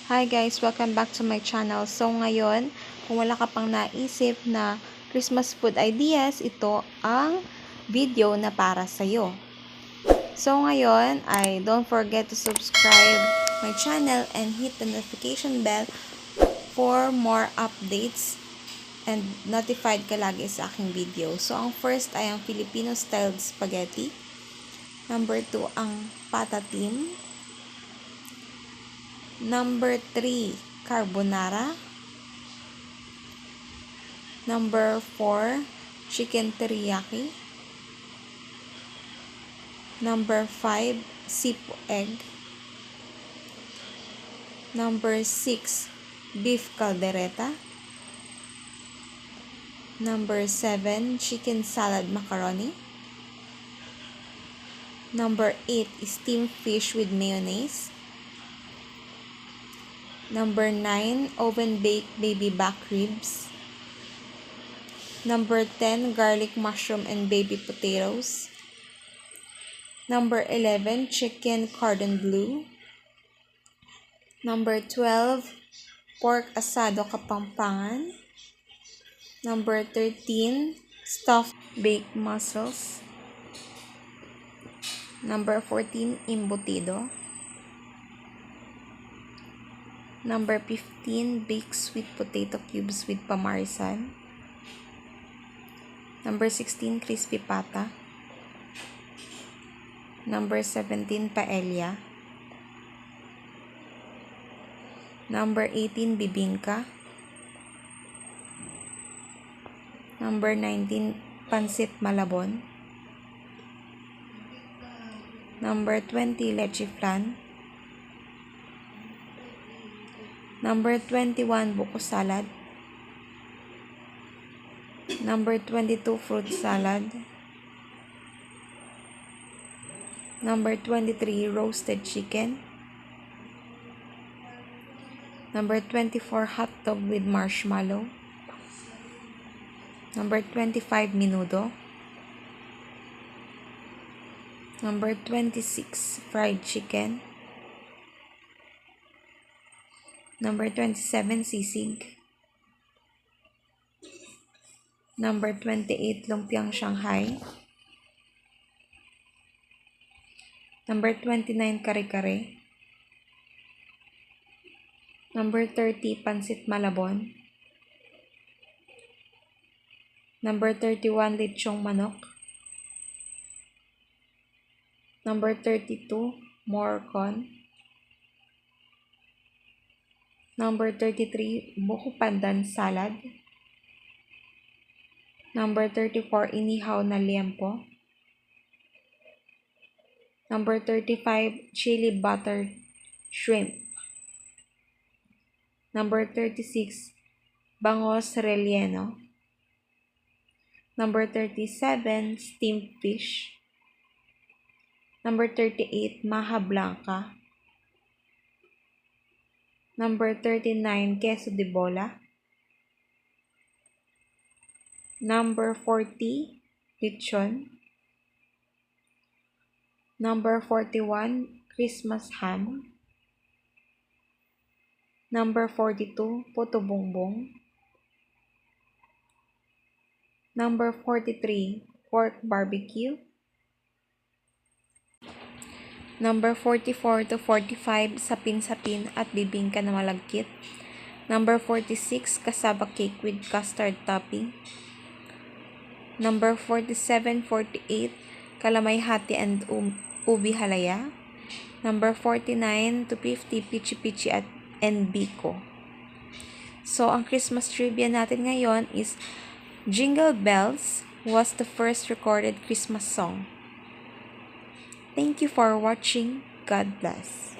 Hi guys! Welcome back to my channel. So ngayon, kung wala ka pang naisip na Christmas food ideas, ito ang video na para sa'yo. So ngayon, don't forget to subscribe my channel and hit the notification bell for more updates and notified ka lagi sa aking video. So ang first ay ang Filipino styled spaghetti. Number 2 ang patatim. Number 3, carbonara. Number 4, chicken teriyaki. Number 5, sipo egg. Number 6, beef caldereta. Number 7, chicken salad macaroni. Number 8, steamed fish with mayonnaise. Number 9, oven-baked baby back ribs. Number 10, garlic mushroom and baby potatoes. Number 11, chicken cordon bleu. Number 12, pork asado kapangpangan. Number 13, stuffed baked mussels. Number 14, embutido. Number 15, baked sweet potato cubes with pamaresan. Number 16, crispy pata. Number 17, paella. Number 18, bibingka. Number 19, pancit malabon. Number 20, leche flan. Number 21, buko salad. Number 22, fruit salad. Number 23, roasted chicken. Number 24, hotdog with marshmallow. Number 25, menudo. Number 26, fried chicken. Number 27, sisig. Number 28, lumpiang shanghai. Number 29, kare-kare. Number 30, pancit malabon. Number 31, lechong manok. Number 32, morcon. Number 33, buko pandan salad. Number 34, inihaw na liempo. Number 35, chili buttered shrimp. Number 36, bangos relleno. Number 37, steamed fish. Number 38, maja blanca. Number 39, queso de bola. Number 40, lechon. Number 41, Christmas ham. Number 42, puto bongbong. Number 43, pork barbecue. Number 44 to 45, sapin sapin at bibingka na malagkit. Number 46, cassava cake with custard topping. Number 47, 48, kalamay hati and ubi halaya. Number 49 to 50, Pichi Pichi and Buko. So, ang Christmas trivia natin ngayon is Jingle Bells was the first recorded Christmas song. Thank you for watching. God bless.